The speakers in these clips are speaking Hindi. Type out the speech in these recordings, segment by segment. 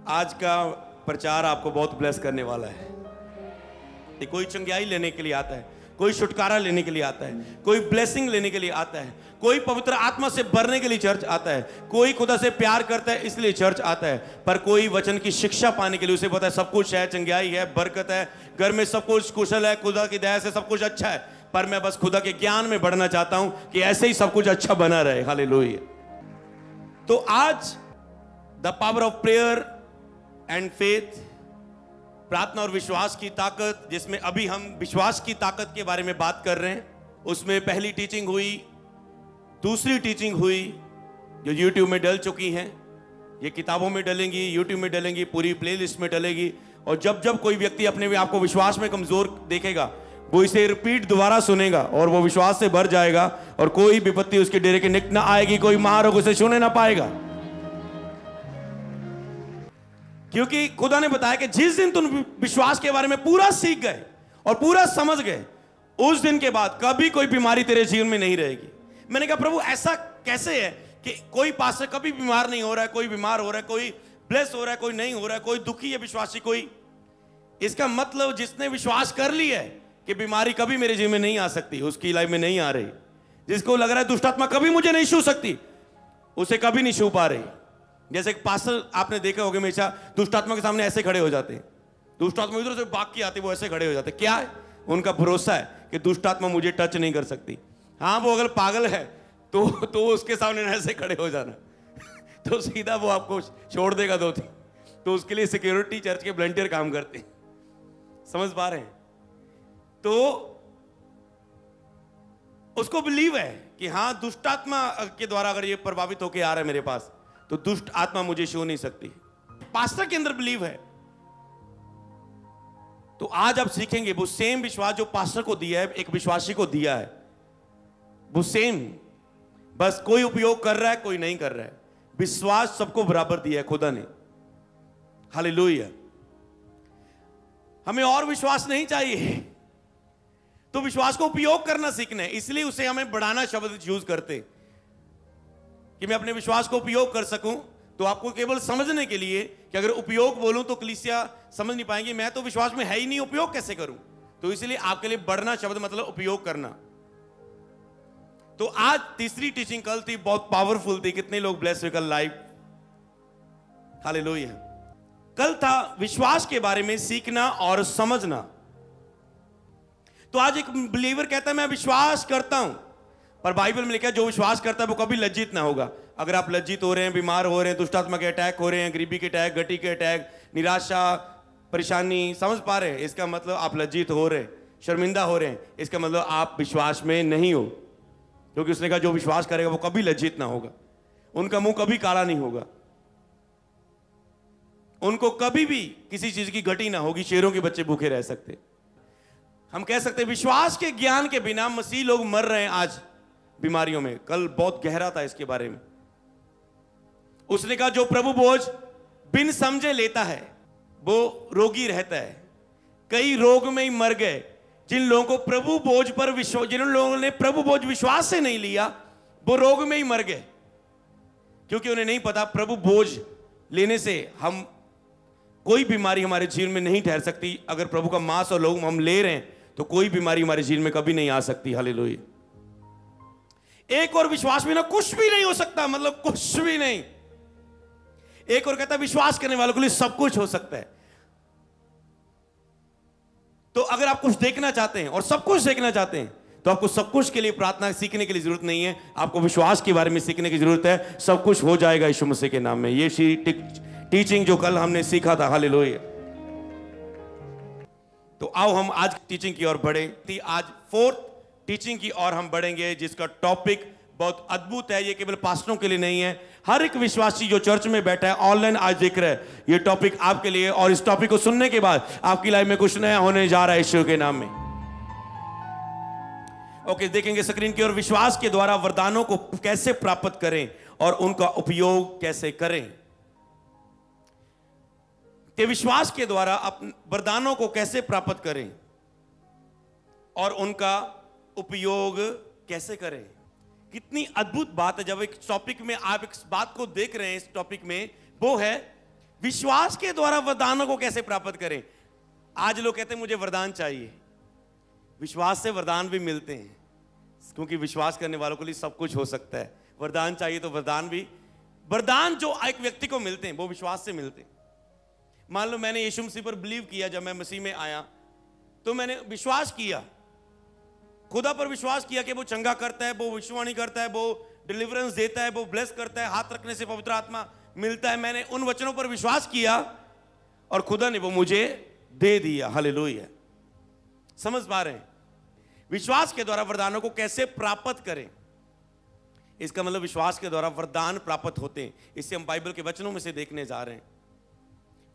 आज का प्रचार आपको बहुत ब्लेस करने वाला है। ये कोई चंगाई लेने के लिए आता है, कोई छुटकारा लेने के लिए आता है, कोई ब्लेसिंग लेने के लिए आता है, कोई पवित्र आत्मा से भरने के लिए चर्च आता है, कोई खुदा से प्यार करता है इसलिए चर्च आता है, पर कोई वचन की शिक्षा पाने के लिए उसे पता है सब कुछ है, चंगाई है, बरकत है, घर में सब कुछ कुशल है, खुदा की दया से सब कुछ अच्छा है, पर मैं बस खुदा के ज्ञान में बढ़ना चाहता हूं कि ऐसे ही सब कुछ अच्छा बना रहे। हालेलुया। तो आज the power of prayer and faith, प्रार्थना और विश्वास की ताकत, जिसमें अभी हम विश्वास की ताकत के बारे में बात कर रहे हैं, उसमें पहली टीचिंग हुई, दूसरी टीचिंग हुई जो YouTube में डल चुकी हैं, ये किताबों में डलेंगी, YouTube में डलेंगी, पूरी प्लेलिस्ट में डलेगी। और जब जब कोई व्यक्ति अपने आप को विश्वास में कमजोर देखेगा, वो इसे रिपीट दोबारा सुनेगा और वो विश्वास से भर जाएगा और कोई विपत्ति उसके डेरे के निकट ना आएगी, कोई महारोग उसे छूने ना पाएगा। क्योंकि खुदा ने बताया कि जिस दिन तुम विश्वास के बारे में पूरा सीख गए और पूरा समझ गए, उस दिन के बाद कभी कोई बीमारी तेरे जीवन में नहीं रहेगी। मैंने कहा प्रभु ऐसा कैसे है कि कोई पास्टर कभी बीमार नहीं हो रहा है, कोई बीमार हो रहा है, कोई ब्लेस हो रहा है, कोई नहीं हो रहा है, कोई दुखी है विश्वासी कोई। इसका मतलब जिसने विश्वास कर लिया है कि बीमारी कभी मेरे जीवन में नहीं आ सकती, उसकी लाइफ में नहीं आ रही। जिसको लग रहा है दुष्ट आत्मा कभी मुझे नहीं छू सकती, उसे कभी नहीं छू पा रही। जैसे एक पास्टर आपने देखा होगा हमेशा दुष्ट आत्मा के सामने ऐसे खड़े हो जाते हैं, दुष्ट आत्मा इधर से भाग के आते, वो ऐसे खड़े हो जाते। क्या है उनका भरोसा है कि दुष्ट आत्मा मुझे टच नहीं कर सकती। हाँ, वो अगर पागल है तो उसके सामने ऐसे खड़े हो जाना तो सीधा वो आपको छोड़ देगा दो तीन। तो उसके लिए सिक्योरिटी चर्च के वॉलंटियर काम करते हैं, समझ पा रहे हैं? तो उसको बिलीव है कि हाँ दुष्ट आत्मा के द्वारा अगर ये प्रभावित होकर आ रहा है मेरे पास, तो दुष्ट आत्मा मुझे छू नहीं सकती। पास्टर के अंदर बिलीव है। तो आज आप सीखेंगे वो सेम विश्वास जो पास्टर को दिया है, एक विश्वासी को दिया है, वो सेम, बस कोई उपयोग कर रहा है, कोई नहीं कर रहा है। विश्वास सबको बराबर दिया है खुदा ने। हालेलुया। हमें और विश्वास नहीं चाहिए, तो विश्वास को उपयोग करना सीखना है। इसलिए उसे हमें बढ़ाना शब्द यूज करते कि मैं अपने विश्वास को उपयोग कर सकूं। तो आपको केवल समझने के लिए कि अगर उपयोग बोलूं तो कलीसिया समझ नहीं पाएंगे, मैं तो विश्वास में है ही नहीं, उपयोग कैसे करूं। तो इसलिए आपके लिए बढ़ना शब्द मतलब उपयोग करना। तो आज तीसरी टीचिंग कल थी, बहुत पावरफुल थी। कितने लोग ब्लेस हुए कल लाइव? हालेलुया। कल था विश्वास के बारे में सीखना और समझना। तो आज एक बिलीवर कहता है मैं विश्वास करता हूं, पर बाइबल में लिखा है जो विश्वास करता है वो कभी लज्जित ना होगा। अगर आप लज्जित हो रहे हैं, बीमार हो रहे हैं, दुष्ट आत्मा के अटैक हो रहे हैं, गरीबी के अटैक, गटी के अटैक, निराशा, परेशानी, समझ पा रहे हैं? इसका मतलब आप लज्जित हो रहे हैं, शर्मिंदा हो रहे हैं, इसका मतलब आप विश्वास में नहीं हो। क्योंकि उसने कहा जो विश्वास करेगा वो कभी लज्जित ना होगा, उनका मुंह कभी काला नहीं होगा, उनको कभी भी किसी चीज की घटी ना होगी, शेरों के बच्चे भूखे रह सकते। हम कह सकते हैं विश्वास के ज्ञान के बिना मसीह लोग मर रहे हैं आज बीमारियों में। कल बहुत गहरा था इसके बारे में। उसने कहा जो प्रभु बोझ बिन समझे लेता है वो रोगी रहता है। कई रोग में ही मर गए जिन लोगों को प्रभु बोझ पर विश्वास, जिन लोगों ने प्रभु बोझ विश्वास से नहीं लिया, वो रोग में ही मर गए, क्योंकि उन्हें नहीं पता प्रभु बोझ लेने से हम कोई बीमारी हमारे जीवन में नहीं ठहर सकती। अगर प्रभु का मांस और लोग हम ले रहे हैं तो कोई बीमारी हमारे जीवन में कभी नहीं आ सकती। हालेलुया। एक और विश्वास बिना कुछ भी नहीं हो सकता, मतलब कुछ भी नहीं। एक और कहता है विश्वास करने वालों के लिए सब कुछ हो सकता है। तो अगर आप कुछ देखना चाहते हैं और सब कुछ देखना चाहते हैं तो आपको सब कुछ के लिए प्रार्थना सीखने के लिए जरूरत नहीं है, आपको विश्वास के बारे में सीखने की जरूरत है। सब कुछ हो जाएगा यीशु मसीह के नाम में। ये टीचिंग जो कल हमने सीखा था। हालेलुया। तो आओ हम आज टीचिंग की ओर बढ़े। आज फोर्थ टीचिंग की ओर हम बढ़ेंगे, जिसका टॉपिक बहुत अद्भुत है। ये केवल पास्टरों के लिए नहीं है, हर एक विश्वासी जो चर्च में बैठा है, ऑनलाइन आज देख रहा है, ये टॉपिक आपके लिए। और इस टॉपिक को सुनने के बाद आपकी लाइफ में कुछ नया होने जा रहा है यीशु के नाम में। ओके, देखेंगे स्क्रीन की ओर। विश्वास के द्वारा वरदानों को कैसे प्राप्त करें और उनका उपयोग कैसे करें। कि विश्वास के द्वारा अपने वरदानों को कैसे प्राप्त करें और उनका उपयोग कैसे करें। कितनी अद्भुत बात है जब एक टॉपिक में आप इस बात को देख रहे हैं। इस टॉपिक में वो है विश्वास के द्वारा वरदानों को कैसे प्राप्त करें? आज लोग कहते हैं मुझे वरदान चाहिए। विश्वास से वरदान भी मिलते हैं, क्योंकि विश्वास करने वालों के लिए सब कुछ हो सकता है। वरदान चाहिए तो वरदान भी, वरदान जो एक व्यक्ति को मिलते हैं वो विश्वास से मिलते हैं। मान लो मैंने यीशु मसीह पर बिलीव किया, जब मैं मसीह में आया तो मैंने विश्वास किया, खुदा पर विश्वास किया कि वो चंगा करता है, वो भविष्यवाणी करता है, वो डिलीवरेंस देता है, वो ब्लेस करता है, हाथ रखने से पवित्र आत्मा मिलता है। मैंने उन वचनों पर विश्वास किया और खुदा ने वो मुझे दे दिया। हालेलुया। समझ पा रहे हैं? विश्वास के द्वारा वरदानों को कैसे प्राप्त करें? इसका मतलब विश्वास के द्वारा वरदान प्राप्त होते हैं। इससे हम बाइबल के वचनों में से देखने जा रहे हैं।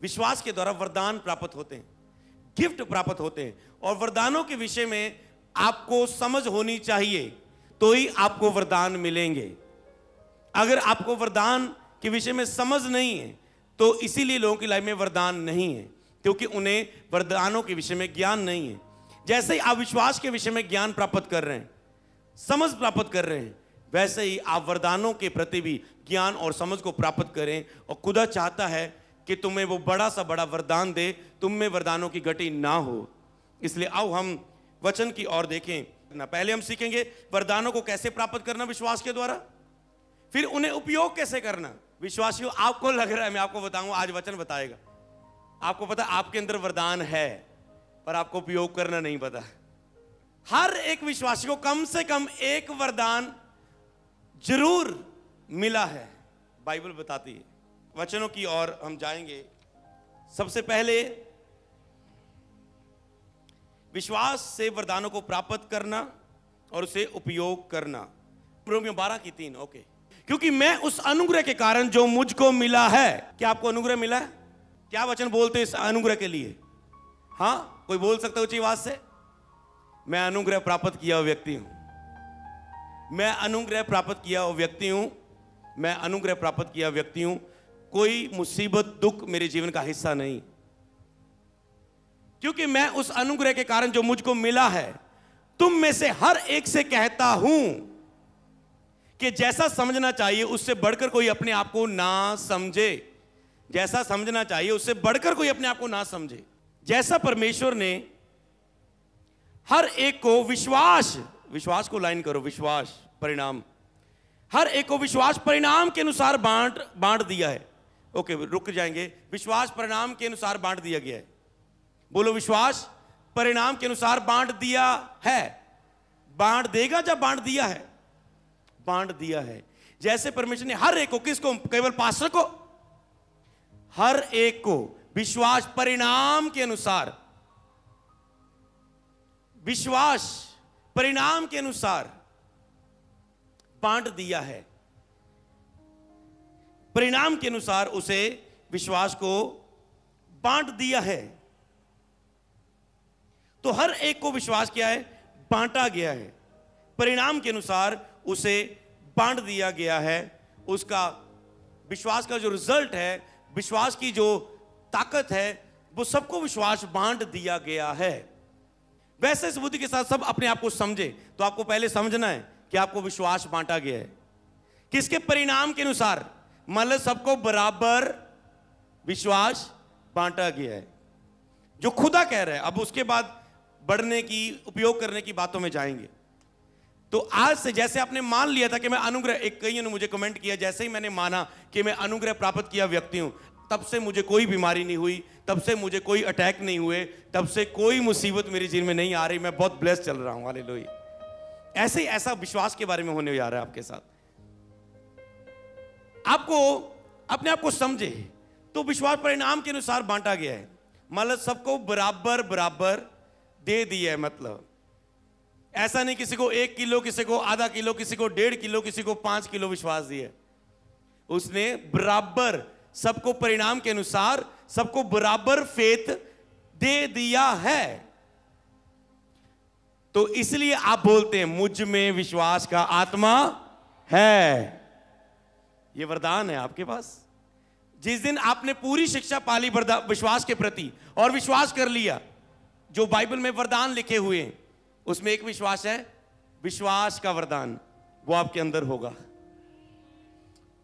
विश्वास के द्वारा वरदान प्राप्त होते हैं, गिफ्ट प्राप्त होते हैं। और वरदानों के विषय में आपको समझ होनी चाहिए, तो ही आपको वरदान मिलेंगे। अगर आपको वरदान के विषय में समझ नहीं है तो इसीलिए लोगों की लाइफ में वरदान नहीं है, क्योंकि उन्हें वरदानों के विषय में ज्ञान नहीं है। जैसे ही आप विश्वास के विषय में ज्ञान प्राप्त कर रहे हैं, समझ प्राप्त कर रहे हैं, वैसे ही आप वरदानों के प्रति भी ज्ञान और समझ को प्राप्त करें। और खुदा चाहता है कि तुम्हें वो बड़ा सा बड़ा वरदान दे, तुम में वरदानों की घटी ना हो। इसलिए आओ हम वचन की ओर देखें। ना पहले हम सीखेंगे वरदानों को कैसे प्राप्त करना विश्वास के द्वारा, फिर उन्हें उपयोग कैसे करना। विश्वासियों, आपको लग रहा है, मैं आपको बताऊंगा, आज वचन बताएगा, आपको पता आपके अंदर वरदान है पर आपको उपयोग करना नहीं पता। हर एक विश्वासी को कम से कम एक वरदान जरूर मिला है, बाइबल बताती है। वचनों की ओर हम जाएंगे। सबसे पहले विश्वास से वरदानों को प्राप्त करना और उसे उपयोग करना। रोमियो 12:3। ओके। क्योंकि मैं उस अनुग्रह के कारण जो मुझको मिला है। क्या आपको अनुग्रह मिला है? क्या वचन बोलते हैं इस अनुग्रह के लिए? हाँ, कोई बोल सकता है ऊंची आवाज से? मैं अनुग्रह प्राप्त किया हुआ व्यक्ति हूं। मैं अनुग्रह प्राप्त किया हुआ व्यक्ति हूं। मैं अनुग्रह प्राप्त किया व्यक्ति हूं। कोई मुसीबत दुख मेरे जीवन का हिस्सा नहीं, क्योंकि मैं उस अनुग्रह के कारण जो मुझको मिला है, तुम में से हर एक से कहता हूं कि जैसा समझना चाहिए उससे बढ़कर कोई अपने आप को ना समझे। जैसा समझना चाहिए उससे बढ़कर कोई अपने आप को ना समझे। जैसा परमेश्वर ने हर एक को विश्वास को लाइन करो, विश्वास परिणाम, हर एक को विश्वास परिणाम के अनुसार बांट दिया है। ओके, रुक जाएंगे। विश्वास परिणाम के अनुसार बांट दिया गया है। बोलो, विश्वास परिणाम के अनुसार बांट दिया है। बांट देगा जब बांट दिया है, बांट दिया है। जैसे परमेश्वर ने हर एक को, किसको? केवल पास्टर को? हर एक को विश्वास परिणाम के अनुसार, विश्वास परिणाम के अनुसार बांट दिया है। परिणाम के अनुसार उसे विश्वास को बांट दिया है। तो हर एक को विश्वास किया है, बांटा गया है। परिणाम के अनुसार उसे बांट दिया गया है। उसका विश्वास का जो रिजल्ट है, विश्वास की जो ताकत है, वो सबको विश्वास बांट दिया गया है। वैसे इस बुद्धि के साथ सब अपने आप को समझे, तो आपको पहले समझना है कि आपको विश्वास बांटा गया है। किसके? परिणाम के अनुसार, मतलब सबको बराबर विश्वास बांटा गया है, जो खुदा कह रहा है। अब उसके बाद बढ़ने की, उपयोग करने की बातों में जाएंगे। तो आज से जैसे आपने मान लिया था कि मैं अनुग्रह, एक कईयों ने मुझे कमेंट किया, जैसे ही मैंने माना कि मैं अनुग्रह प्राप्त किया व्यक्ति हूं, तब से मुझे कोई बीमारी नहीं हुई, तब से मुझे कोई अटैक नहीं हुए, तब से कोई मुसीबत मेरे जीवन में नहीं आ रही, मैं बहुत ब्लेस चल रहा हूं। हालेलुया। ऐसे ही ऐसा विश्वास के बारे में होने जा रहा है आपके साथ। आपको अपने आप को समझे, तो विश्वास परिणाम के अनुसार बांटा गया है, मतलब सबको बराबर बराबर दे दिया है। मतलब ऐसा नहीं किसी को 1 किलो, किसी को आधा किलो, किसी को 1.5 किलो, किसी को 5 किलो विश्वास दिया। उसने बराबर सबको परिणाम के अनुसार सबको बराबर फेथ दे दिया है। तो इसलिए आप बोलते हैं मुझ में विश्वास का आत्मा है। यह वरदान है आपके पास। जिस दिन आपने पूरी शिक्षा पाली विश्वास के प्रति और विश्वास कर लिया, जो बाइबल में वरदान लिखे हुए हैं उसमें एक विश्वास है, विश्वास का वरदान, वो आपके अंदर होगा।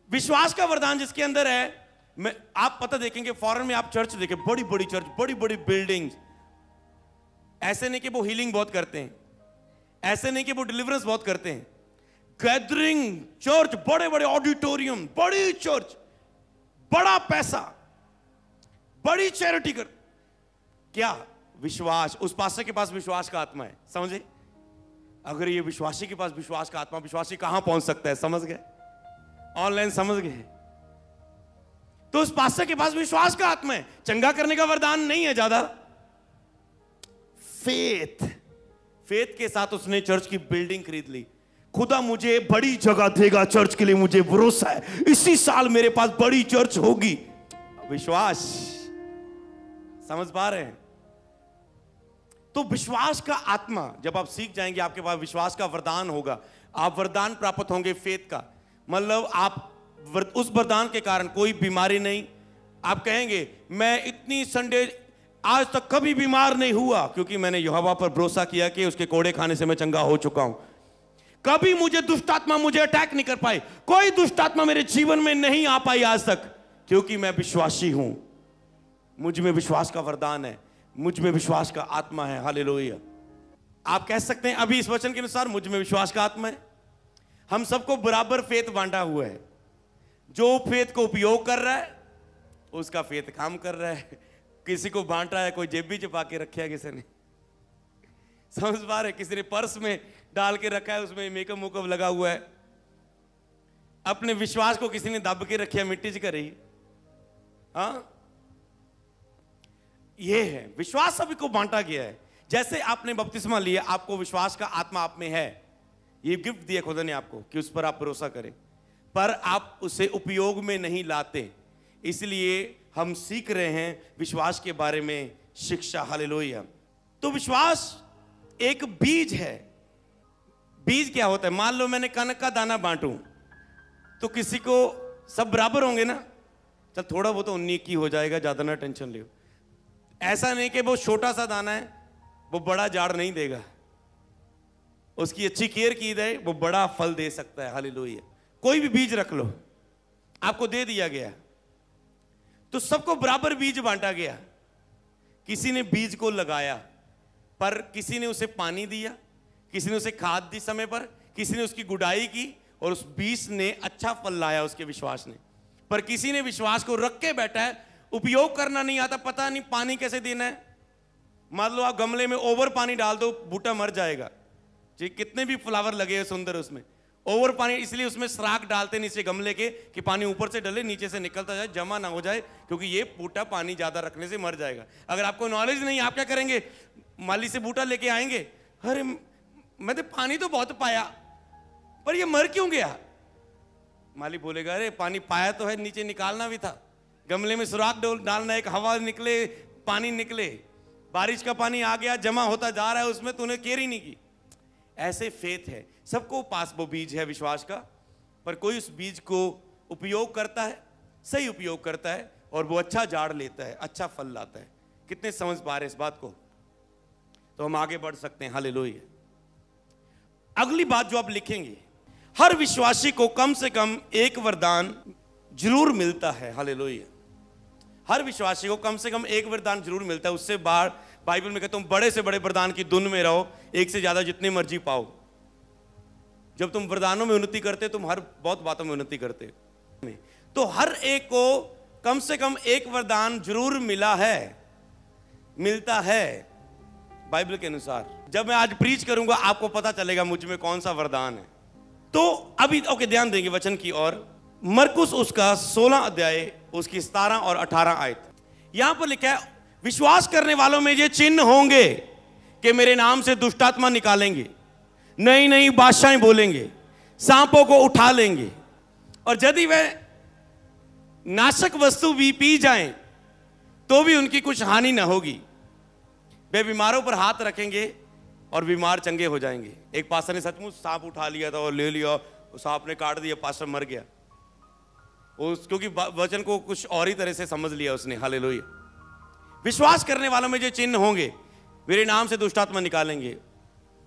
विश्वास का वरदान जिसके अंदर है मैं आप पता देखेंगे फॉरेन में, आप चर्च देखें, बड़ी बड़ी चर्च, बड़ी बड़ी बिल्डिंग्स। ऐसे नहीं कि वो हीलिंग बहुत करते हैं, ऐसे नहीं कि वो डिलीवरेंस बहुत करते हैं। गैदरिंग चर्च, बड़े बड़े ऑडिटोरियम, बड़ी चर्च, बड़ा पैसा, बड़ी चैरिटी कर। क्या विश्वास? उस पास्टर के पास विश्वास का आत्मा है, समझे? अगर ये विश्वासी के पास विश्वास का आत्मा, विश्वासी कहां पहुंच सकता है? समझ गए? ऑनलाइन समझ गए? तो उस पास्टर के पास विश्वास का आत्मा है, चंगा करने का वरदान नहीं है ज्यादा। फेथ के साथ उसने चर्च की बिल्डिंग खरीद ली। खुदा मुझे बड़ी जगह देगा चर्च के लिए, मुझे भरोसा है, इसी साल मेरे पास बड़ी चर्च होगी। विश्वास, समझ पा रहे हैं? तो विश्वास का आत्मा जब आप सीख जाएंगे, आपके पास विश्वास का वरदान होगा, आप वरदान प्राप्त होंगे फेथ का। मतलब आप उस वरदान के कारण कोई बीमारी नहीं। आप कहेंगे मैं इतनी संडे आज तक कभी बीमार नहीं हुआ, क्योंकि मैंने यहोवा पर भरोसा किया कि उसके कोड़े खाने से मैं चंगा हो चुका हूं। कभी मुझे दुष्ट आत्मा मुझे अटैक नहीं कर पाई, कोई दुष्ट आत्मा मेरे जीवन में नहीं आ पाई आज तक, क्योंकि मैं विश्वासी हूं। मुझ में विश्वास का वरदान है, मुझ में विश्वास का आत्मा है। हालेलुया। आप कह सकते हैं अभी इस वचन के अनुसार मुझ में विश्वास का आत्मा है। हम सबको बराबर फेथ बांटा हुआ है। जो फेथ को उपयोग कर रहा है उसका फेथ काम कर रहा है। किसी को बांटा है, कोई जेब भी छुपा के रखा है किसी ने, समझ पा रहे? किसी ने पर्स में डाल के रखा है, उसमें मेकअप मुकअप लगा हुआ है। अपने विश्वास को किसी ने दब के रखा है, मिट्टी से करी। हाँ, ये है विश्वास। सभी को बांटा गया है। जैसे आपने बपतिस्मा लिया, आपको विश्वास का आत्मा आप में है, ये गिफ्ट दिया खुदा ने आपको कि उस पर आप भरोसा करें, पर आप उसे उपयोग में नहीं लाते। इसलिए हम सीख रहे हैं विश्वास के बारे में शिक्षा। हालेलुया। तो विश्वास एक बीज है। बीज क्या होता है? मान लो मैंने कनक का दाना बांटूं, तो किसी को सब बराबर होंगे ना? चल थोड़ा बहुत तो 19 हो जाएगा, ज्यादा ना टेंशन लियो। ऐसा नहीं कि वो छोटा सा दाना है, वो बड़ा झाड़ नहीं देगा। उसकी अच्छी केयर की जाए, वो बड़ा फल दे सकता है। हालेलुया। कोई भी बीज रख लो, आपको दे दिया गया, तो सबको बराबर बीज बांटा गया। किसी ने बीज को लगाया, पर किसी ने उसे पानी दिया, किसी ने उसे खाद दी समय पर, किसी ने उसकी गुड़ाई की, और उस बीज ने अच्छा फल लाया उसके विश्वास ने। पर किसी ने विश्वास को रख के बैठा है, उपयोग करना नहीं आता, पता नहीं पानी कैसे देना है। मान लो आप गमले में ओवर पानी डाल दो, बूटा मर जाएगा। जी, कितने भी फ्लावर लगे हैं सुंदर, उसमें ओवर पानी, इसलिए उसमें सराख डालते नीचे गमले के कि पानी ऊपर से डले, नीचे से निकलता जाए, जमा ना हो जाए, क्योंकि ये बूटा पानी ज्यादा रखने से मर जाएगा। अगर आपको नॉलेज नहीं, आप क्या करेंगे? माली से बूटा लेके आएंगे, अरे मैंने पानी तो बहुत पाया, पर ये मर क्यों गया? माली बोलेगा अरे पानी पाया तो है, नीचे निकालना भी था। गमले में सुराख डालना, एक हवा निकले, पानी निकले। बारिश का पानी आ गया, जमा होता जा रहा है, उसमें तूने केयर ही नहीं की। ऐसे फेथ है। सबको पास वो बीज है विश्वास का, पर कोई उस बीज को उपयोग करता है, सही उपयोग करता है, और वो अच्छा झाड़ लेता है, अच्छा फल लाता है। कितने समझ पा रहे इस बात को? तो हम आगे बढ़ सकते हैं। हालेलुया। अगली बात जो आप लिखेंगे, हर विश्वासी को कम से कम एक वरदान जरूर मिलता है। हालेलुया। हर विश्वासी को कम से कम एक वरदान जरूर मिलता है। उससे बाहर बाइबल में कहता हूं बड़े से बड़े वरदान की धुन में रहो, एक से ज्यादा जितनी मर्जी पाओ। जब तुम वरदानों में उन्नति करते, तुम हर बहुत बातों में उन्नति करते। तो हर एक को कम से कम एक वरदान जरूर मिलता है बाइबल के अनुसार। जब मैं आज प्रीच करूंगा, आपको पता चलेगा मुझ में कौन सा वरदान है। तो अभी ओके, ध्यान देंगे वचन की ओर। मरकुस उसका 16 अध्याय, उसकी 17 और 18 आयत। यहां पर लिखा है, विश्वास करने वालों में ये चिन्ह होंगे कि मेरे नाम से दुष्टात्मा निकालेंगे, नई नई भाषाएं बोलेंगे, सांपों को उठा लेंगे, और यदि वे नाशक वस्तु भी पी जाएं तो भी उनकी कुछ हानि न होगी। वे बीमारों पर हाथ रखेंगे और बीमार चंगे हो जाएंगे। एक पास्टर ने सचमुच सांप उठा लिया था और ले लिया, सांप ने काट दिया, पास्टर मर गया। क्योंकि वचन को कुछ और ही तरह से समझ लिया उसने। हालेलुया। विश्वास करने वालों में जो चिन्ह होंगे, मेरे नाम से दुष्टात्मा निकालेंगे।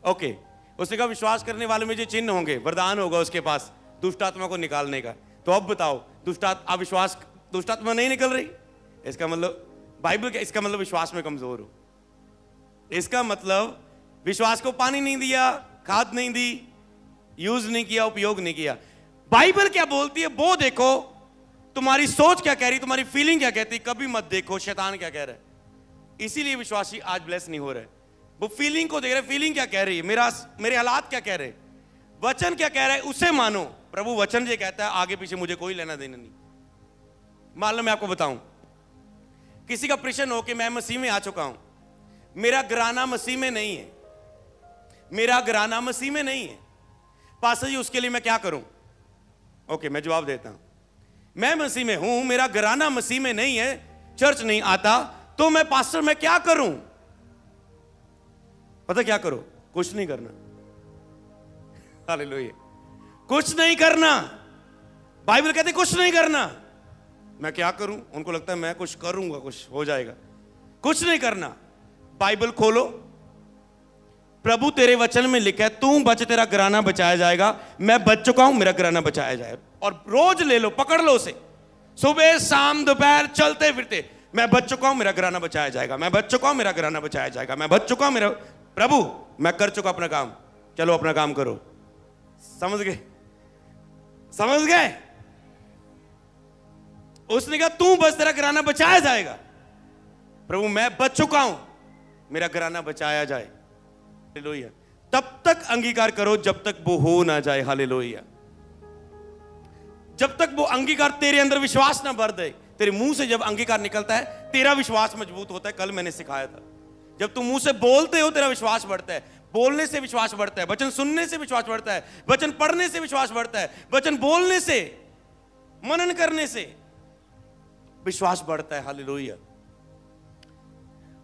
ओके, उसने कहा विश्वास करने वालों में जो चिन्ह होंगे, वरदान होगा उसके पास दुष्टात्मा को निकालने का। तो अब बताओ, दुष्टात्मा, आप विश्वास दुष्ट आत्मा नहीं निकल रही, इसका मतलब बाइबल क्या, इसका मतलब विश्वास में कमजोर हो। इसका मतलब विश्वास को पानी नहीं दिया, खाद नहीं दी, यूज नहीं किया, उपयोग नहीं किया। बाइबल क्या बोलती है वो देखो, तुम्हारी सोच क्या कह रही, तुम्हारी फीलिंग क्या कहती, कभी मत देखो शैतान क्या कह रहा है। इसीलिए विश्वासी आज ब्लेस नहीं हो रहे, वो फीलिंग को देख रहे, फीलिंग क्या कह रही है, मेरे हालात क्या कह रहे, वचन क्या कह रहा है उसे मानो। प्रभु वचन ये कहता है, आगे पीछे मुझे कोई लेना देना नहीं। मान लो मैं आपको बताऊं, किसी का प्रश्न हो कि मैं मसीह में आ चुका हूं, मेरा घराना मसीह में नहीं है, मेरा घराना मसीह में नहीं है, पास्टर जी उसके लिए मैं क्या करूं? ओके, मैं जवाब देता हूं, मैं मसीह में हूं, मेरा घराना मसीह में नहीं है, चर्च नहीं आता, तो मैं पास्टर मैं क्या करूं? पता क्या करो? कुछ नहीं करना। हालेलुया, कुछ नहीं करना। बाइबल कहते कुछ नहीं करना। मैं क्या करूं? उनको लगता है मैं कुछ करूंगा, कुछ हो जाएगा। कुछ नहीं करना। बाइबल खोलो, प्रभु तेरे वचन में लिखा है तू बच तेरा घराना बचाया जाएगा। मैं बच चुका हूं, मेरा घराना बचाया जाए। और रोज ले लो, पकड़ लो उसे, सुबह शाम दोपहर चलते फिरते, मैं बच चुका हूं, मेरा घराना बचाया जाएगा, मैं बच चुका हूं, मेरा घराना बचाया जाएगा, मैं बच चुका हूं, मेरा प्रभु मैं कर चुका अपना काम, चलो अपना काम करो। समझ गए? समझ गए? उसने कहा तू बस तेरा घराना बचाया जाएगा। प्रभु मैं बच चुका हूं, मेरा घराना बचाया जाए। हालेलुया। तब तक अंगीकार करो जब तक वो हो ना जाए। हालेलुया। जब तक वो अंगीकार तेरे अंदर विश्वास ना भर दे। तेरे मुंह से जब अंगीकार निकलता है तेरा विश्वास मजबूत होता है। कल मैंने सिखाया था, जब तुम मुंह से बोलते हो तेरा विश्वास बढ़ता है, बोलने से विश्वास बढ़ता है, वचन सुनने से विश्वास बढ़ता है, वचन पढ़ने से विश्वास बढ़ता है, वचन बोलने से, मनन करने से विश्वास बढ़ता है। हालेलुया।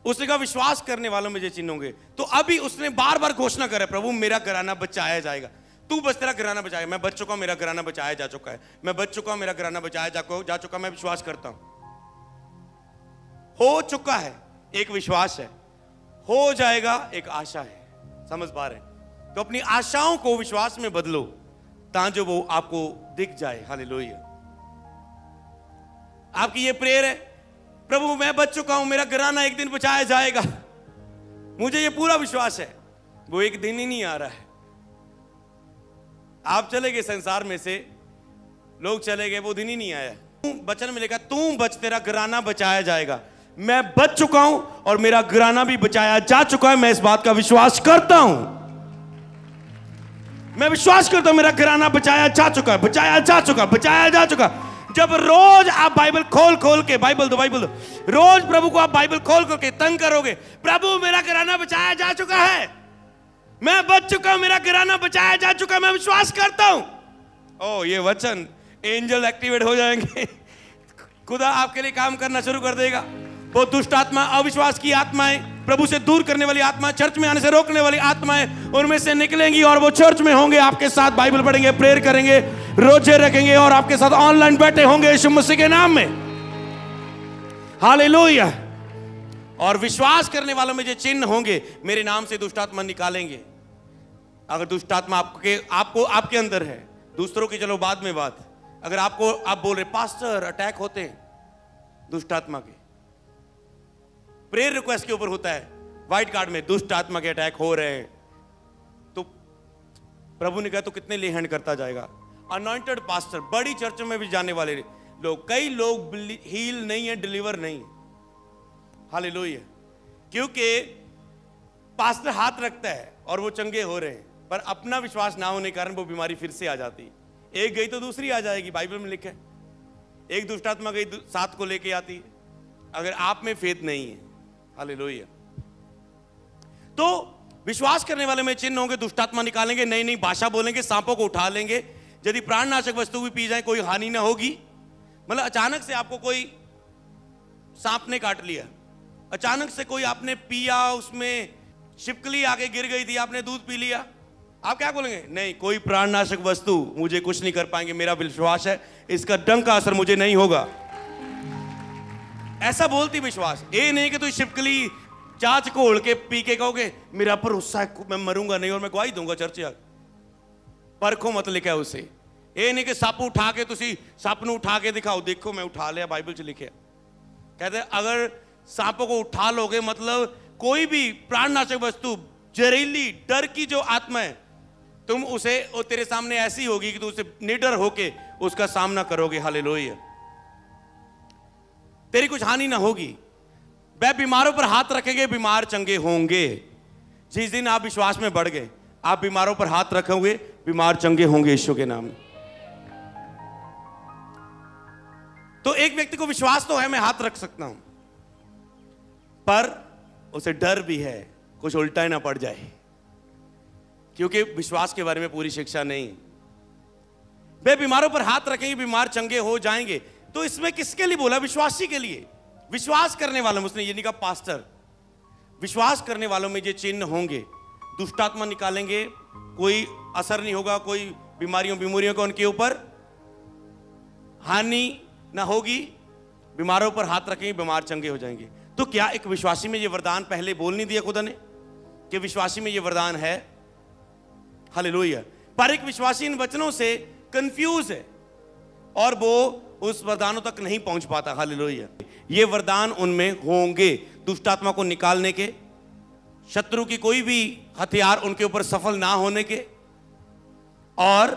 उसने कहा विश्वास करने वालों में ये चिन्ह होंगे। तो अभी उसने बार बार घोषणा करे, प्रभु मेरा घराना बचाया जाएगा, तू बस तेरा घराना बचाएगा। मैं बच चुका हूं, मेरा घराना बचाया जा चुका है, मैं बच चुका हूं, मेरा घराना बचाया जा चुका, मैं विश्वास करता हूं। हो चुका है एक विश्वास है, हो जाएगा एक आशा है। समझ पा रहे? तो अपनी आशाओं को विश्वास में बदलो ताकि वो आपको दिख जाए। हालेलुया। आपकी ये प्रेयर है, प्रभु मैं बच चुका हूं, मेरा घराना एक दिन बचाया जाएगा, मुझे ये पूरा विश्वास है। वो एक दिन ही नहीं आ रहा है। आप चले गए संसार में से, लोग चले गए, वो दिन ही नहीं आया। वचन में लिखा तू बच तेरा घराना बचाया जाएगा। मैं बच चुका हूं और मेरा घराना भी बचाया जा चुका है। मैं इस बात का विश्वास करता हूं, मैं विश्वास करता हूं, मेरा घराना बचाया जा चुका है, बचाया जा चुका, बचाया जा चुका। जब रोज आप बाइबल खोल खोल के, बाइबल दो रोज प्रभु को आप बाइबल खोल खोल के तंग करोगे, प्रभु मेरा घराना बचाया जा चुका है, मैं बच चुका हूं, मेरा घराना बचाया जा चुका है, मैं विश्वास करता हूं। ओ ये वचन, एंजल एक्टिवेट हो जाएंगे, खुदा आपके लिए काम करना शुरू कर देगा। वो दुष्ट आत्मा, अविश्वास की आत्माएं, प्रभु से दूर करने वाली आत्मा, चर्च में आने से रोकने वाली आत्माएं उनमें से निकलेंगी और वो चर्च में होंगे, आपके साथ बाइबल पढ़ेंगे, प्रेयर करेंगे, रोजे रखेंगे और आपके साथ ऑनलाइन बैठे होंगे यीशु मसीह के नाम में। हालेलुया। और विश्वास करने वालों में जो चिन्ह होंगे, मेरे नाम से दुष्ट आत्मा निकालेंगे। अगर दुष्ट आत्मा आपके अंदर है, दूसरों की चलो बाद में बात, अगर आप बोल रहे पास्टर अटैक होते हैं दुष्ट आत्मा के, प्रेयर रिक्वेस्ट के ऊपर होता है व्हाइट कार्ड में दुष्ट आत्मा के अटैक हो रहे हैं, तो प्रभु ने कहा तो कितने ले हैंड करता जाएगा। अनॉइंटेड पास्टर, बड़ी चर्चों में भी जाने वाले लोग, कई लोग हील नहीं है, डिलीवर नहीं। हालेलुया। क्योंकि पास्टर हाथ रखता है और वो चंगे हो रहे हैं, पर अपना विश्वास ना होने के कारण वो बीमारी फिर से आ जाती है। एक गई तो दूसरी आ जाएगी, बाइबल में लिखा है। एक दुष्ट आत्मा गई सात को लेके आती है, अगर आप में फेथ नहीं है। हालेलुया। तो विश्वास करने वाले में चिन्ह होंगे, दुष्ट आत्मा निकालेंगे, नई नई भाषा बोलेंगे, सांपों को उठा लेंगे, यदि प्राणनाशक वस्तु भी पी जाए कोई हानि ना होगी। मतलब अचानक से आपको कोई सांप ने काट लिया, अचानक से कोई आपने पिया, उसमें छिपकली आके गिर गई थी, आपने दूध पी लिया, आप क्या बोलेंगे? नहीं, कोई प्राणनाशक वस्तु मुझे कुछ नहीं कर पाएंगे, मेरा विश्वास है इसका डंक का असर मुझे नहीं होगा। ऐसा बोलती विश्वास। ये नहीं कि तू छिपकली चाच को उड़ के पी के कहोगे मेरा भरोसा है मैं मरूंगा नहीं और मैं गवाही दूंगा चर्च। परखो मत लिखा है उसे, ਇਹ ਨਹੀਂ ਕਿ ਸੱਪ ਉਠਾ ਕੇ ਤੁਸੀਂ ਸੱਪ ਨੂੰ उठा के दिखाओ, देखो मैं उठा लिया, बाइबल से लिखे। कहते अगर सांपों को उठा लोगे मतलब कोई भी प्राणनाशक वस्तु, जहरीली डर की जो आत्मा है, तुम उसे वो तेरे सामने ऐसी होगी कि तू उसे निडर होके उसका सामना करोगे। हालेलुया। तेरी कुछ हानि ना होगी। वह बीमारों पर हाथ रखेंगे, बीमार चंगे होंगे। जिस दिन आप विश्वास में बढ़ गए, आप बीमारों पर हाथ रखोगे, बीमार चंगे होंगे यीशु के नाम में। तो एक व्यक्ति को विश्वास तो है मैं हाथ रख सकता हूं, पर उसे डर भी है कुछ उल्टा ही ना पड़ जाए, क्योंकि विश्वास के बारे में पूरी शिक्षा नहीं। वे बीमारों पर हाथ रखेंगे, बीमार चंगे हो जाएंगे। तो इसमें किसके लिए बोला? विश्वासी के लिए, विश्वास करने वालों में। उसने ये नहीं कहा पास्टर, विश्वास करने वालों में ये चिन्ह होंगे। दुष्ट आत्मा निकालेंगे, कोई असर नहीं होगा, कोई बीमारियों का उनके ऊपर हानि ना होगी। बीमारों पर हाथ रखेंगे, बीमार चंगे हो जाएंगे। तो क्या एक विश्वासी में ये वरदान पहले बोल नहीं दिया खुदा ने कि विश्वासी में ये वरदान है? हालेलुया। पर एक विश्वासी इन वचनों से कंफ्यूज है और वो उस वरदानों तक नहीं पहुंच पाता। हालेलुया। ये वरदान उनमें होंगे, दुष्ट आत्मा को निकालने के, शत्रु की कोई भी हथियार उनके ऊपर सफल ना होने के, और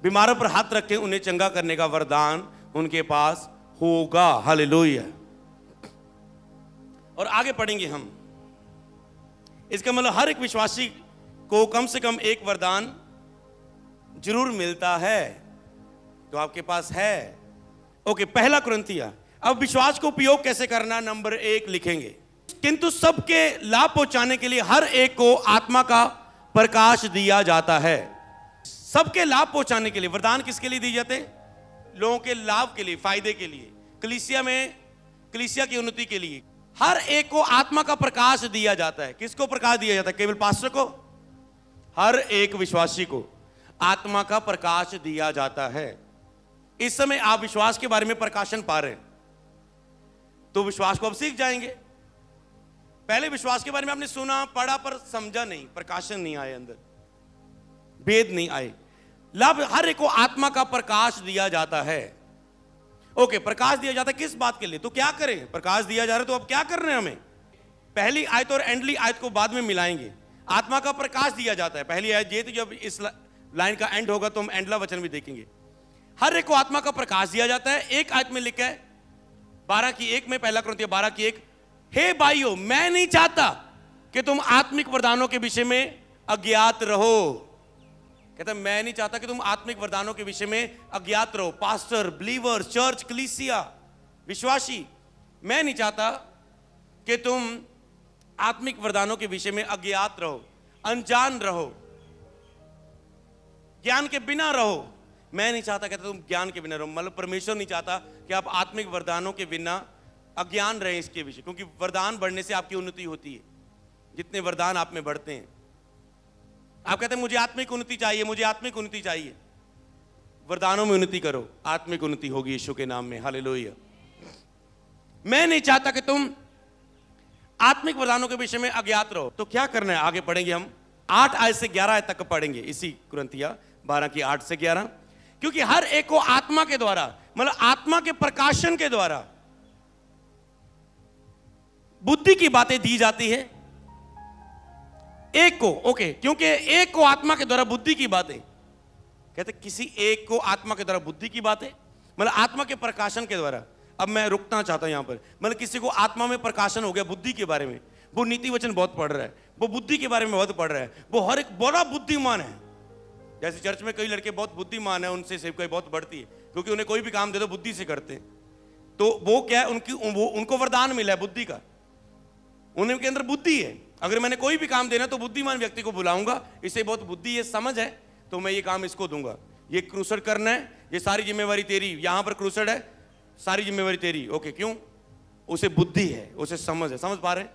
बीमारों पर हाथ रख के उन्हें चंगा करने का वरदान उनके पास होगा। हालेलुया। और आगे पढ़ेंगे हम। इसका मतलब हर एक विश्वासी को कम से कम एक वरदान जरूर मिलता है। तो आपके पास है। ओके, पहला कुरिन्थिया। अब विश्वास को उपयोग कैसे करना, नंबर 1 लिखेंगे। किंतु सबके लाभ पहुंचाने के लिए हर एक को आत्मा का प्रकाश दिया जाता है। सबके लाभ पहुंचाने के लिए वरदान किसके लिए दिए जाते हैं? लोगों के लाभ के लिए, फायदे के लिए, कलीसिया में, कलीसिया की उन्नति के लिए। हर एक को आत्मा का प्रकाश दिया जाता है। किसको प्रकाश दिया जाता है? केवल पास्टर को? हर एक विश्वासी को आत्मा का प्रकाश दिया जाता है। इस समय आप विश्वास के बारे में प्रकाशन पा रहे हैं, तो विश्वास को अब सीख जाएंगे। पहले विश्वास के बारे में आपने सुना, पढ़ा, पर समझा नहीं, प्रकाशन नहीं आए, अंदर भेद नहीं आए। लाभ हर एक को आत्मा का प्रकाश दिया जाता है। ओके, प्रकाश दिया जाता है किस बात के लिए? तो क्या करें? प्रकाश दिया जा रहा है, तो अब क्या करना है हमें? पहली आयत और एंडली आयत को बाद में मिलाएंगे। आत्मा का प्रकाश दिया जाता है, पहली आयत ये, तो जब इस लाइन का एंड होगा तो हम एंडला वचन भी देखेंगे। हर एक को आत्मा का प्रकाश दिया जाता है। एक आयत में लिखा है 12:1 में, पहला कुरिन्थियों 12:1, हे भाइयों, मैं नहीं चाहता कि तुम आत्मिक वरदानों के विषय में अज्ञात रहो। कहता है मैं नहीं चाहता कि तुम आत्मिक वरदानों के विषय में अज्ञात रहो। पास्टर, बिलीवर, चर्च, कलीसिया, विश्वासी, मैं नहीं चाहता कि तुम आत्मिक वरदानों के विषय में अज्ञात रहो, अनजान रहो, ज्ञान के बिना रहो। मैं नहीं चाहता, कहता तुम ज्ञान के बिना रहो। मतलब परमेश्वर नहीं चाहता कि आप आत्मिक वरदानों के बिना अज्ञान रहें इसके विषय, क्योंकि वरदान बढ़ने से आपकी उन्नति होती है। जितने वरदान आप में बढ़ते हैं, आप कहते हैं मुझे आत्मिक उन्नति चाहिए, मुझे आत्मिक उन्नति चाहिए। वरदानों में उन्नति करो, आत्मिक उन्नति होगी यीशु के नाम में। हालेलुया। मैं नहीं चाहता कि तुम आत्मिक वरदानों के विषय में अज्ञात रहो। तो क्या करना है? आगे पढ़ेंगे हम। 8 आयत से 11 आयत तक पढ़ेंगे इसी कुरिन्थिया 12:8 से 11। क्योंकि हर एक को आत्मा के द्वारा, मतलब आत्मा के प्रकाशन के द्वारा बुद्धि की बातें दी जाती है। एक को, ओके, क्योंकि एक को आत्मा के द्वारा बुद्धि की बातें, कहते किसी एक को आत्मा के द्वारा बुद्धि की बातें, मतलब आत्मा के प्रकाशन के द्वारा। अब मैं रुकना चाहता हूं यहां पर। मतलब किसी को आत्मा में प्रकाशन हो गया बुद्धि के बारे में, वो नीति वचन बहुत पढ़ रहा है, वो बुद्धि के बारे में बहुत पढ़ रहा है, वो हर एक बड़ा बुद्धिमान है। जैसे चर्च में कई लड़के बहुत बुद्धिमान है, उनसे सेवकाई बहुत बढ़ती है, क्योंकि उन्हें कोई भी काम दे दो बुद्धि से करते हैं। तो वो क्या है, उनको वरदान मिला है बुद्धि का, उनके अंदर बुद्धि है। अगर मैंने कोई भी काम देना तो बुद्धिमान व्यक्ति को बुलाऊंगा, इसे बहुत बुद्धि है, समझ है, तो मैं ये काम इसको दूंगा। ये क्रूसड करना है, ये सारी जिम्मेवारी तेरी, यहां पर क्रूसड है, सारी जिम्मेवारी तेरी। ओके, क्यों? उसे बुद्धि है, उसे समझ है। समझ पा रहे हैं?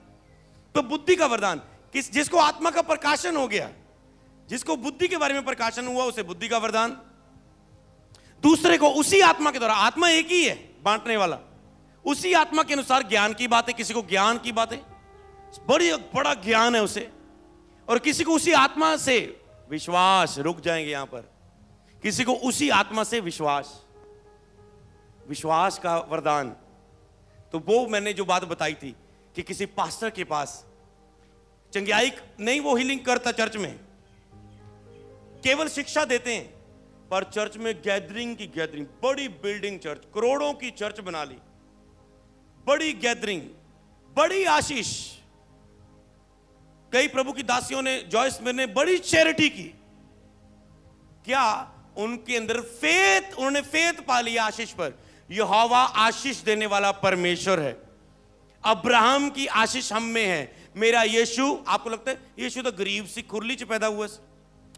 तो बुद्धि का वरदान जिसको आत्मा का प्रकाशन हो गया, जिसको बुद्धि के बारे में प्रकाशन हुआ, उसे बुद्धि का वरदान। दूसरे को उसी आत्मा के द्वारा, आत्मा एक ही है बांटने वाला, उसी आत्मा के अनुसार ज्ञान की बातें, किसी को ज्ञान की बातें, बड़ा ज्ञान है उसे, और किसी को उसी आत्मा से विश्वास। रुक जाएंगे यहां पर, किसी को उसी आत्मा से विश्वास का वरदान। तो वो मैंने जो बात बताई थी कि किसी पास्टर के पास चंगियाई नहीं, वो हीलिंग करता चर्च में, केवल शिक्षा देते हैं, पर चर्च में गैदरिंग की गैदरिंग, बड़ी बिल्डिंग चर्च, करोड़ों की चर्च बना ली, बड़ी गैदरिंग, बड़ी आशीष। कई प्रभु की दासियों ने, जॉयस में ने बड़ी चैरिटी की। क्या उनके अंदर फेथ, उन्होंने फेथ पा लिया आशीष पर। यहोवा आशीष देने वाला परमेश्वर है। अब्राहम की आशीष हम में है। मेरा यीशु, आपको लगता है यीशु तो गरीब सी खुरली च पैदा हुआ?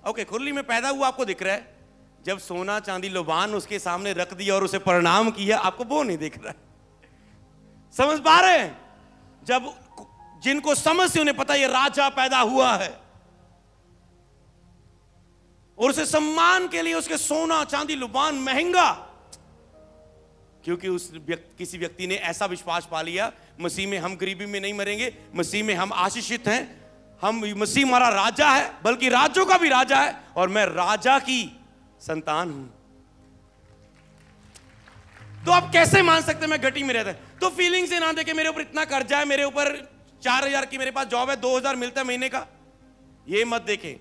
ओके, खुरली में पैदा हुआ आपको दिख रहा है। जब सोना चांदी लोबान उसके सामने रख दिया और उसे प्रणाम किया, आपको वो नहीं दिख रहा है। समझ पा रहे हैं? जब जिनको समझ से उन्हें पता ये राजा पैदा हुआ है और उसे सम्मान के लिए उसके सोना चांदी लुबान महंगा, क्योंकि किसी व्यक्ति ने ऐसा विश्वास पा लिया, मसीह में हम गरीबी में नहीं मरेंगे, मसीह में हम आशीषित हैं, हम, मसीह हमारा राजा है, बल्कि राज्यों का भी राजा है, और मैं राजा की संतान हूं। तो आप कैसे मान सकते मैं घटी में रहता है? तो फीलिंग से ना देखे मेरे ऊपर इतना कर्जा है, मेरे ऊपर 4,000 की मेरे पास जॉब है, 2,000 मिलता है महीने का, ये मत देखें।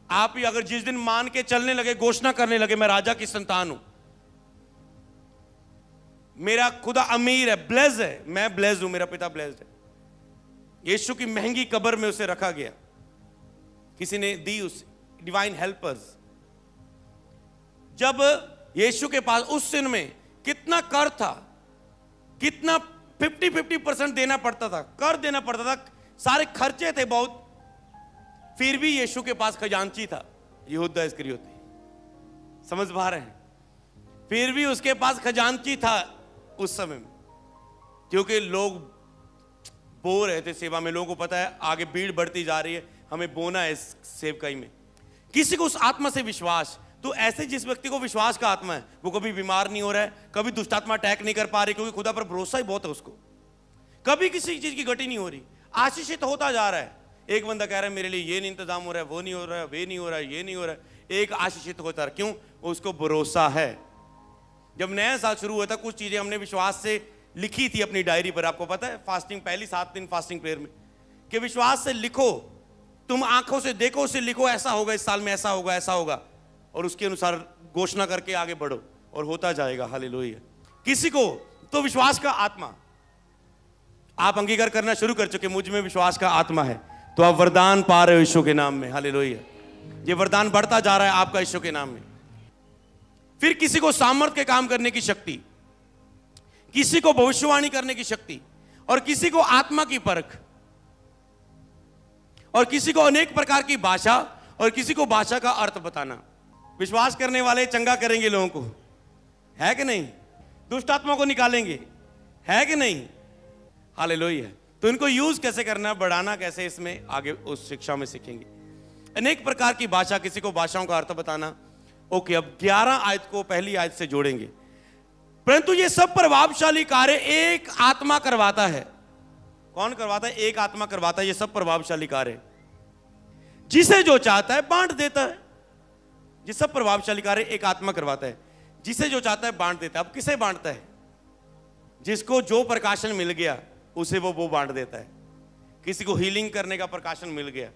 आप ही अगर जिस दिन मान के चलने लगे, घोषणा करने लगे मैं राजा की संतान हूं, मेरा खुदा अमीर है, ब्लेस्ड है, मैं ब्लेस्ड हूं, मेरा पिता ब्लेस्ड है। यीशु की महंगी कब्र में उसे रखा गया, किसी ने दी उसे डिवाइन हेल्पर्स। जब यीशु के पास उस दिन में कितना कर था, कितना 50-50% देना पड़ता था, कर देना पड़ता था, सारे खर्चे थे बहुत, फिर भी यीशु के पास खजांची था, यहूदा इस्करियोती। समझ पा रहे हैं? फिर भी उसके पास खजांची था उस समय में, क्योंकि लोग बो रहे थे सेवा में। लोगों को पता है आगे भीड़ बढ़ती जा रही है, हमें बोना है इस सेवकाई में। किसी को उस आत्मा से विश्वास, तो ऐसे जिस व्यक्ति को विश्वास का आत्मा है, वो कभी बीमार नहीं हो रहा है, कभी दुष्ट आत्मा अटैक नहीं कर पा रही, क्योंकि खुदा पर भरोसा ही बहुत है उसको, कभी किसी चीज की गति नहीं हो रही, आशीषित होता जा रहा है। एक बंदा कह रहा है मेरे लिए ये नहीं इंतजाम हो रहा है, वो नहीं हो रहा है, वे नहीं हो रहा है, ये नहीं हो रहा है, एक आशीषित होता है। क्यों? उसको भरोसा है। जब नया साल शुरू हुआ था, कुछ चीजें हमने विश्वास से लिखी थी अपनी डायरी पर, आपको पता है, फास्टिंग, पहली 7 दिन फास्टिंग प्रेयर में, कि विश्वास से लिखो, तुम आंखों से देखो, उसे लिखो, ऐसा होगा इस साल में, ऐसा होगा, ऐसा होगा, और उसके अनुसार घोषणा करके आगे बढ़ो, और होता जाएगा। हालेलुया। किसी को तो विश्वास का आत्मा, आप अंगीकार करना शुरू कर चुके, मुझ में विश्वास का आत्मा है, तो आप वरदान पा रहे हो यीशु के नाम में। हालेलुया। ये वरदान बढ़ता जा रहा है आपका यीशु के नाम में। फिर किसी को सामर्थ्य के काम करने की शक्ति, किसी को भविष्यवाणी करने की शक्ति, और किसी को आत्मा की परख, और किसी को अनेक प्रकार की भाषा, और किसी को भाषा का अर्थ बताना। विश्वास करने वाले चंगा करेंगे लोगों को, है कि नहीं? दुष्ट आत्मा को निकालेंगे, है कि नहीं? हालेलुया। तो इनको यूज कैसे करना, बढ़ाना कैसे, इसमें आगे उस शिक्षा में सीखेंगे। अनेक प्रकार की भाषा, किसी को भाषाओं का अर्थ बताना। ओके, अब 11 आयत को पहली आयत से जोड़ेंगे। परंतु ये सब प्रभावशाली कार्य एक आत्मा करवाता है। कौन करवाता है? एक आत्मा करवाता है ये सब प्रभावशाली कार्य, जिसे जो चाहता है बांट देता है। ये सब प्रभावशाली कार्य एक आत्मा करवाता है, जिसे जो चाहता है बांट देता है। अब किसे बांटता है? जिसको जो प्रकाशन मिल गया उसे वो बांट देता है। किसी को हीलिंग करने का प्रकाशन मिल गया,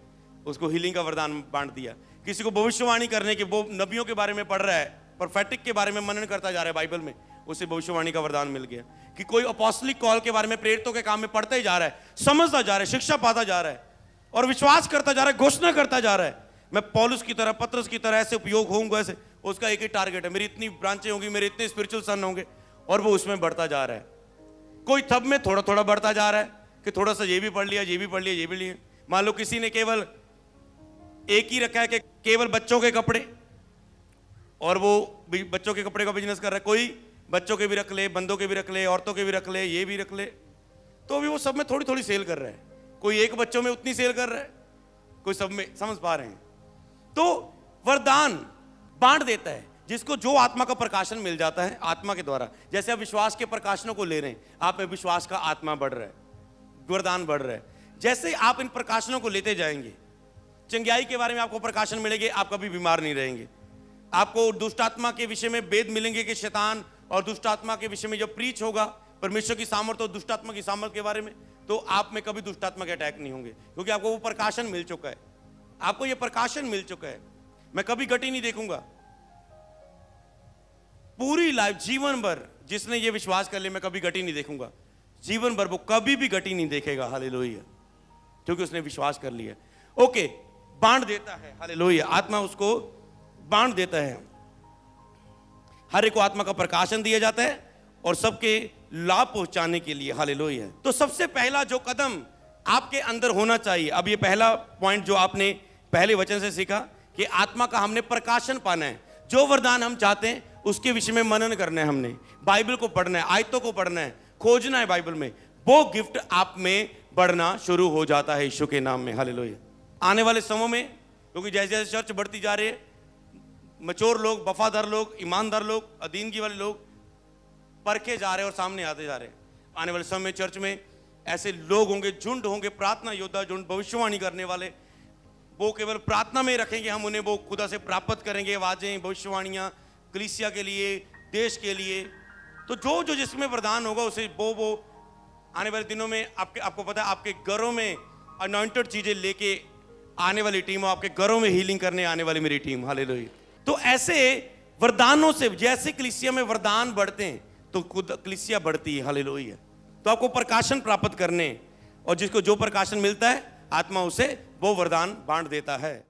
उसको हीलिंग का वरदान बांट दिया। किसी को भविष्यवाणी करने के, वो नबियों के बारे में पढ़ रहा है, प्रोफेटिक के बारे में मनन करता जा रहा है बाइबल में, उसे भविष्यवाणी का वरदान मिल गया। कि कोई अपोस्टलिक कॉल के बारे में, प्रेरितों के काम में पढ़ता ही जा रहा है, समझता जा रहा है, शिक्षा पाता जा रहा है, और विश्वास करता जा रहा है, घोषणा करता जा रहा है, मैं पौलुस की तरह, पतरस की तरह ऐसे उपयोग होऊंगा। ऐसे उसका एक ही टारगेट है, मेरी इतनी ब्रांचें होंगी, मेरे इतने स्पिरिचुअल सन होंगे, और वो उसमें बढ़ता जा रहा है। कोई थब में थोड़ा थोड़ा बढ़ता जा रहा है कि थोड़ा सा ये भी पढ़ लिया, ये भी पढ़ लिया, ये भी लिया। मान लो किसी ने केवल एक ही रखा है कि केवल बच्चों के कपड़े, और वो बच्चों के कपड़े का बिजनेस कर रहा है। कोई बच्चों के भी रख ले, बंदों के भी रख ले, औरतों के भी रख ले, ये भी रख ले, तो अभी वो सब में थोड़ी थोड़ी सेल कर रहा है। कोई एक बच्चों में उतनी सेल कर रहा है, कोई सब में। समझ पा रहे हैं? तो वरदान बांट देता है, जिसको जो आत्मा का प्रकाशन मिल जाता है आत्मा के द्वारा। जैसे आप विश्वास के प्रकाशनों को ले रहे हैं, आप में विश्वास का आत्मा बढ़ रहा है, वरदान बढ़ रहा है। जैसे आप इन प्रकाशनों को लेते जाएंगे, चंगियाई के बारे में आपको प्रकाशन मिलेंगे, आप कभी बीमार नहीं रहेंगे। आपको दुष्ट आत्मा के विषय में वेद मिलेंगे कि शैतान और दुष्ट आत्मा के विषय में जब प्रीच होगा परमेश्वर की सामर्थ और दुष्ट आत्मा की सामर्थ के बारे में, तो आप में कभी दुष्ट आत्मा के अटैक नहीं होंगे, क्योंकि आपको वो प्रकाशन मिल चुका है। आपको ये प्रकाशन मिल चुका है। मैं कभी घटी नहीं देखूंगा। पूरी लाइफ, जीवन भर जिसने ये विश्वास कर लिया मैं कभी घटी नहीं देखूंगा, जीवन भर वो कभी भी घटी नहीं देखेगा। हालेलुया, क्योंकि उसने विश्वास कर लिया। ओके, बांट देता है। हालेलुया, आत्मा उसको बांट देता है। हर एक को आत्मा का प्रकाशन दिया जाता है और सबके लाभ पहुंचाने के लिए। हालेलुया। तो सबसे पहला जो कदम आपके अंदर होना चाहिए, अब ये पहला पॉइंट जो आपने पहले वचन से सीखा कि आत्मा का हमने प्रकाशन पाना है। जो वरदान हम चाहते हैं उसके विषय में मनन करना है, हमने बाइबल को पढ़ना है, आयतों को पढ़ना है, खोजना है बाइबल में। वो गिफ्ट आप में बढ़ना शुरू हो जाता है यीशु के नाम में। हालेलुया। आने वाले समय में, क्योंकि जैसे जैसे चर्च बढ़ती जा रही है, मचोर लोग, वफादार लोग, ईमानदार लोग, अधीनगी वाले लोग परखे जा रहे हैं और सामने आते जा रहे हैं। आने वाले समय में चर्च में ऐसे लोग होंगे, झुंड होंगे, प्रार्थना योद्धा, झुंड, भविष्यवाणी करने वाले। वो केवल प्रार्थना में रखेंगे हम उन्हें, वो खुदा से प्राप्त करेंगे आवाजें, भविष्यवाणियां कलीसिया के लिए, देश के लिए। तो जो जो जिसमें वरदान होगा उसे वो आने वाले दिनों में आपको पता है, आपके घरों में अनॉइंटेड चीजें लेके आने वाली टीम, आपके घरों में हीलिंग करने आने वाली मेरी टीम। हालेलुया। तो ऐसे वरदानों से, जैसे कलीसिया में वरदान बढ़ते हैं तो खुद कलीसिया बढ़ती है। हालेलुया। तो आपको प्रकाशन प्राप्त करने, और जिसको जो प्रकाशन मिलता है आत्मा उसे वो वरदान बांट देता है।